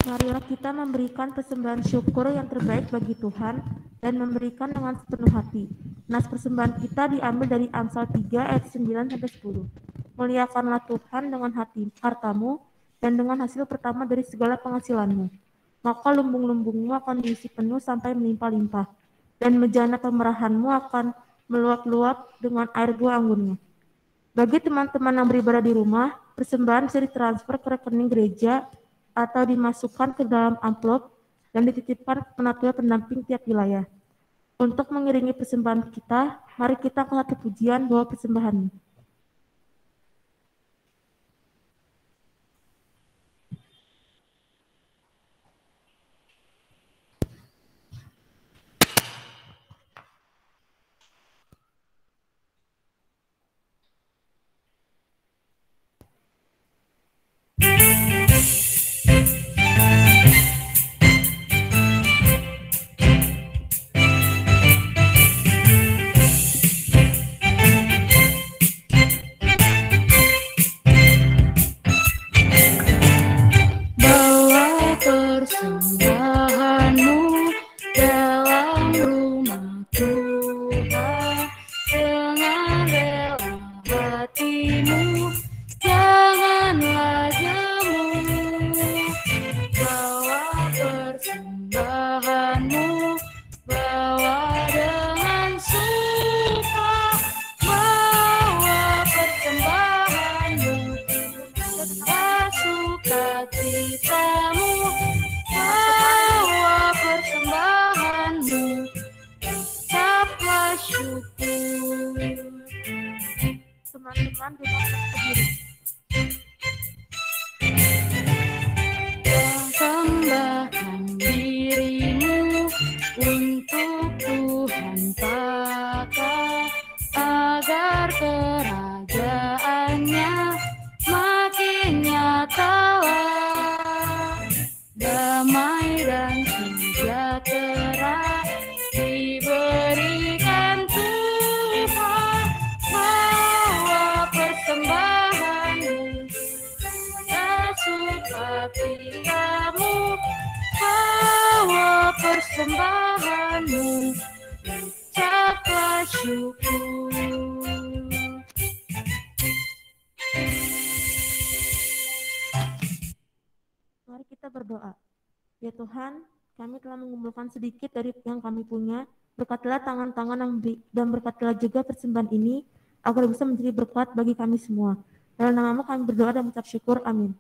Marilah kita memberikan persembahan syukur yang terbaik bagi Tuhan dan memberikan dengan sepenuh hati. Nas persembahan kita diambil dari Amsal 3 ayat 9-10. Muliakanlah Tuhan dengan hartamu dan dengan hasil pertama dari segala penghasilanmu. Maka lumbung-lumbungmu akan diisi penuh sampai melimpah-limpah, dan bejana pemerahanmu akan meluap-luap dengan air buah anggurnya. Bagi teman-teman yang beribadah di rumah, persembahan bisa ditransfer ke rekening gereja atau dimasukkan ke dalam amplop dan dititipkan ke penatua pendamping tiap wilayah. Untuk mengiringi persembahan kita, mari kita angkat satu pujian bawa persembahan.
sukacitamu, bawa persembahanmu, ucaplah syukur.
Teman-teman bebas berdiri.
Persembahkan dirimu untuk Tuhan pakai, agar kerajaannya makin nyata. Damai dan sejahtera diberikan Tuhan, bawa persembahanmu, sukacitamu, bawa persembahanmu, ucaplah syukur.
Mari kita berdoa. Ya Tuhan, kami telah mengumpulkan sedikit dari yang kami punya. Berkatilah tangan-tangan dan berkatilah juga persembahan ini agar bisa menjadi berkat bagi kami semua. Dalam nama-Mu kami berdoa dan mengucap syukur. Amin.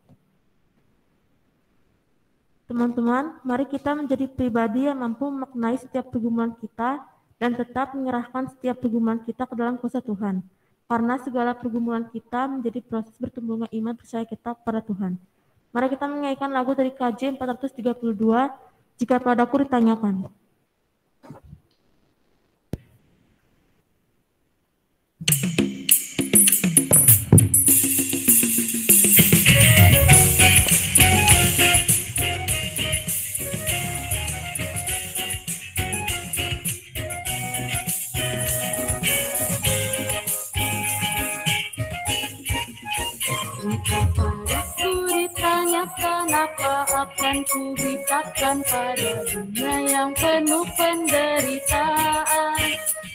Teman-teman, mari kita menjadi pribadi yang mampu memaknai setiap pergumulan kita dan tetap menyerahkan setiap pergumulan kita ke dalam kuasa Tuhan. Karena segala pergumulan kita menjadi proses bertumbuhnya iman percaya kita kepada Tuhan. Mari kita menyanyikan lagu dari KJ 432, Jika Padaku Ditanyakan.
Apa akan kuberitakan pada dunia yang penuh penderitaan?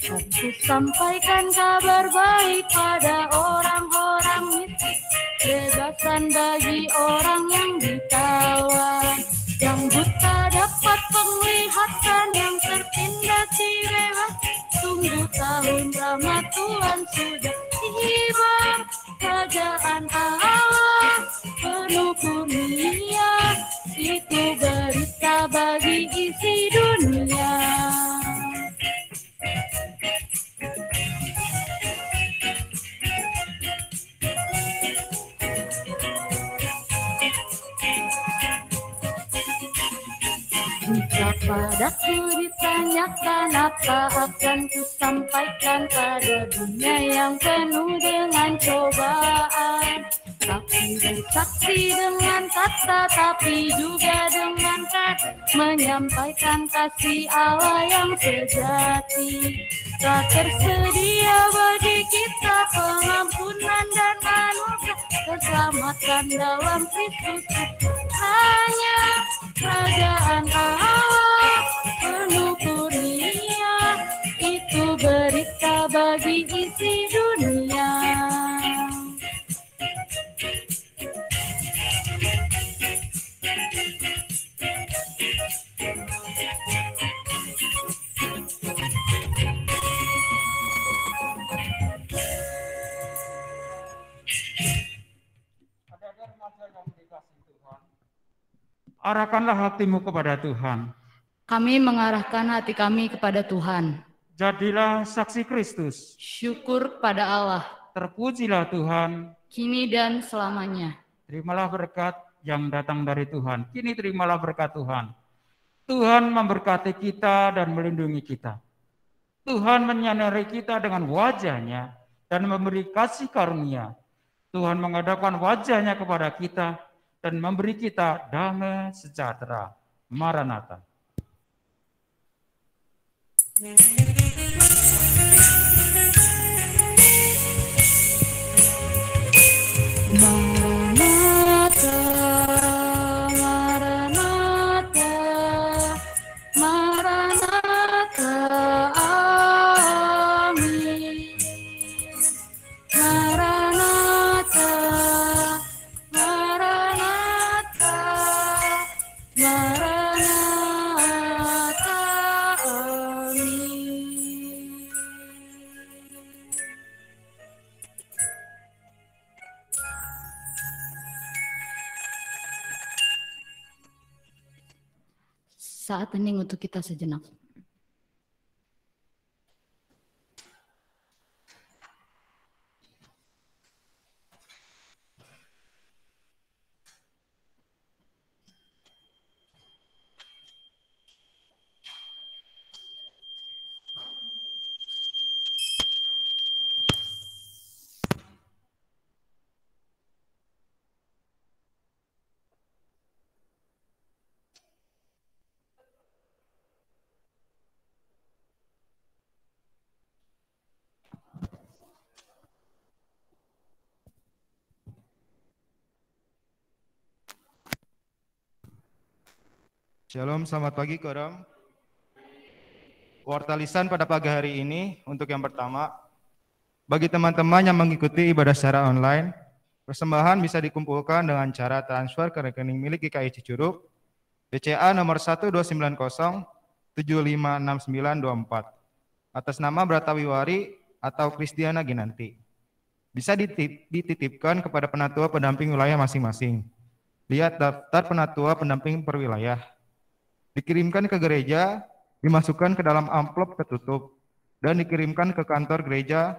Aku sampaikan kabar baik pada orang-orang miskin, kebebasan bagi orang yang ditawan, yang buta dapat penglihatan, yang tertindaki bebas. Tunggu tahun rahmat Tuhan sudah tiba, kerajaan Allah penuh kurnia, itu berita bagi isi dunia. Jika padaku ditanyakan apa akan ku sampaikan pada dunia yang penuh dengan cobaan. Aku bersaksi dengan kata tapi juga dengan kata, menyampaikan kasih Allah yang sejati. Tak tersedia bagi kita pengampunan dan anugerah, keselamatan dalam Kristus. Hanya kerajaan Allah penuh kurnia, itu berita bagi isi dunia.
Arahkanlah hatimu kepada Tuhan.
Kami mengarahkan hati kami kepada Tuhan.
Jadilah saksi Kristus.
Syukur kepada Allah.
Terpujilah Tuhan.
Kini dan selamanya.
Terimalah berkat yang datang dari Tuhan. Kini terimalah berkat Tuhan. Tuhan memberkati kita dan melindungi kita. Tuhan menyinari kita dengan wajah-Nya dan memberi kasih karunia. Tuhan menghadapkan wajah-Nya kepada kita dan memberi kita damai sejahtera. Maranatha.
Maranatha, Maranatha, Maranatha, amin. Maranatha, Maranatha, Maranatha, amin. Saat hening untuk kita sejenak.
Shalom, selamat pagi Koram. Warta lisan pada pagi hari ini untuk yang pertama, bagi teman-teman yang mengikuti ibadah secara online, persembahan bisa dikumpulkan dengan cara transfer ke rekening milik GKI Cicurug, BCA nomor 12907569924, atas nama Bratawiwari atau Kristiana Ginanti. Bisa dititipkan kepada penatua pendamping wilayah masing-masing. Lihat daftar penatua pendamping per wilayah. Dikirimkan ke gereja, dimasukkan ke dalam amplop tertutup, dan dikirimkan ke kantor gereja.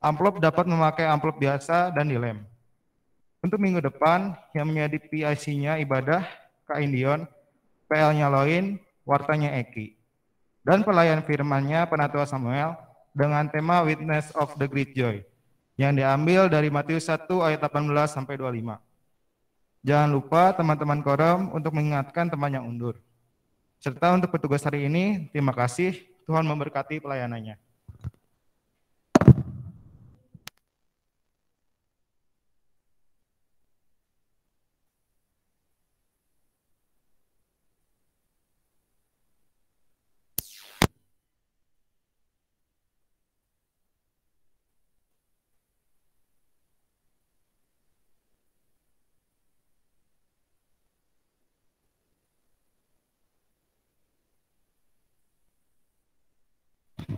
Amplop dapat memakai amplop biasa dan dilem. Untuk minggu depan, yang menjadi PIC-nya ibadah, Kak Indion, PL-nya Loin, wartanya Eki. Dan pelayan firman-nya Penatua Samuel dengan tema Witness of the Great Joy, yang diambil dari Matius 1 ayat 18-25. Jangan lupa teman-teman Koram untuk mengingatkan teman yang undur. Serta untuk petugas hari ini, terima kasih. Tuhan memberkati pelayanannya.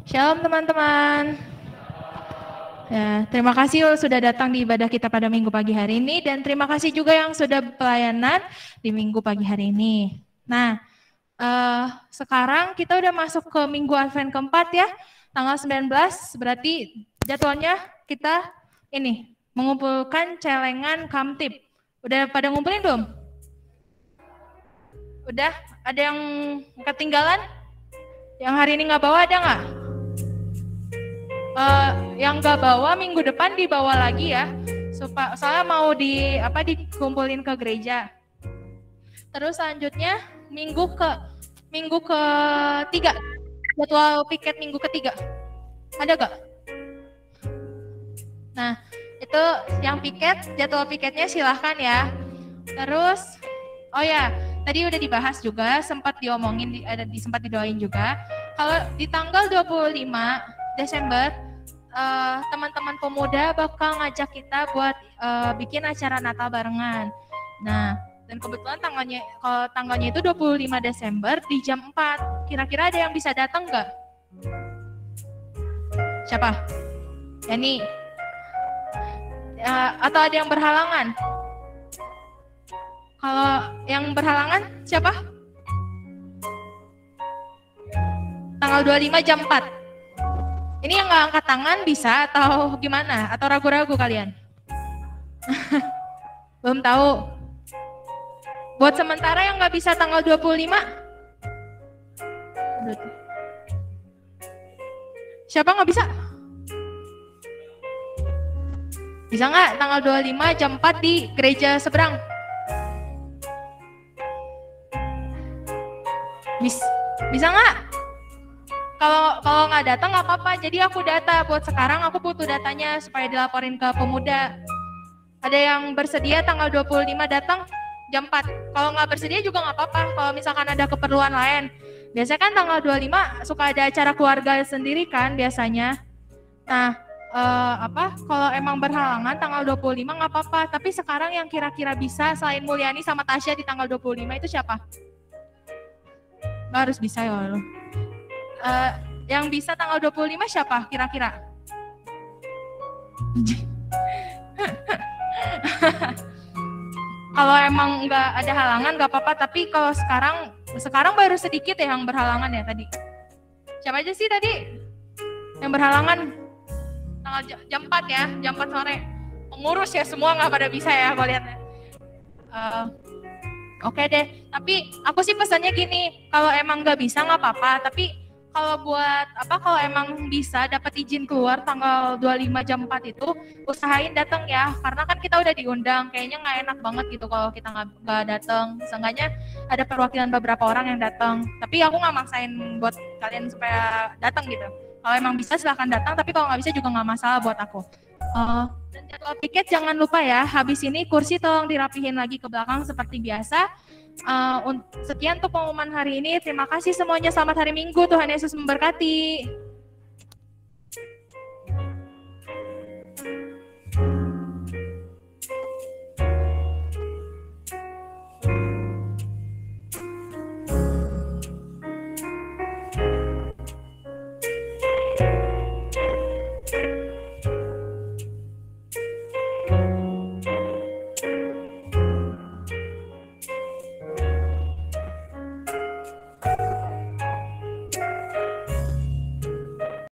Shalom teman-teman. Ya, terima kasih sudah datang di ibadah kita pada minggu pagi hari ini, dan terima kasih juga yang sudah pelayanan di minggu pagi hari ini. Nah, sekarang kita udah masuk ke minggu Advent keempat ya, tanggal 19, berarti jadwalnya kita ini mengumpulkan celengan Kamtib. Udah pada ngumpulin belum? Udah? Ada yang ketinggalan? Yang hari ini nggak bawa ada nggak? Yang nggak bawa minggu depan dibawa lagi ya. Soalnya mau dikumpulin ke gereja. Terus selanjutnya minggu ketiga, jadwal piket minggu ketiga. Ada nggak? Nah itu yang piket, jadwal piketnya silahkan ya. Terus, oh ya. Tadi udah dibahas juga, sempat diomongin, sempat didoain juga. Kalau di tanggal 25 Desember, teman-teman pemuda bakal ngajak kita buat bikin acara Natal barengan. Nah, dan kebetulan tanggalnya itu 25 Desember di jam 4. Kira-kira ada yang bisa datang nggak? Siapa? Yani? Atau ada yang berhalangan? Kalau yang berhalangan siapa? Tanggal 25 jam 4. Ini yang nggak angkat tangan bisa atau gimana? Atau ragu-ragu kalian? Belum tahu. Buat sementara yang nggak bisa tanggal 25. Siapa nggak bisa? Bisa nggak tanggal 25 jam 4 di gereja seberang? Bisa nggak? Kalau nggak datang nggak apa-apa. Jadi aku data buat sekarang, aku butuh datanya supaya dilaporin ke pemuda. Ada yang bersedia tanggal 25 datang jam 4. Kalau nggak bersedia juga nggak apa-apa. Kalau misalkan ada keperluan lain. Biasanya kan tanggal 25 suka ada acara keluarga sendiri kan biasanya. Nah, kalau emang berhalangan tanggal 25 nggak apa-apa. Tapi sekarang yang kira-kira bisa selain Mulyani sama Tasya di tanggal 25 itu siapa? Nggak harus bisa ya lo. Yang bisa tanggal 25 siapa kira-kira? Kalau emang nggak ada halangan nggak apa-apa, tapi kalau sekarang Sekarang baru sedikit ya yang berhalangan ya tadi. Siapa aja sih tadi yang berhalangan? Tanggal jam 4 ya, jam 4 sore. Pengurus ya semua nggak pada bisa ya kalau lihatnya. Oke deh, tapi aku sih pesannya gini, kalau emang nggak bisa nggak apa-apa, tapi kalau emang bisa dapat izin keluar tanggal 25 jam 4 itu, usahain datang ya, karena kan kita udah diundang, kayaknya nggak enak banget gitu kalau kita nggak datang. Seenggaknya ada perwakilan beberapa orang yang datang, tapi aku nggak maksain buat kalian supaya datang gitu. Kalau emang bisa silahkan datang, tapi kalau nggak bisa juga nggak masalah buat aku. Dan jadwal piket jangan lupa ya, habis ini kursi tolong dirapihin lagi ke belakang seperti biasa. Sekian untuk pengumuman hari ini. Terima kasih semuanya. Selamat hari Minggu. Tuhan Yesus memberkati.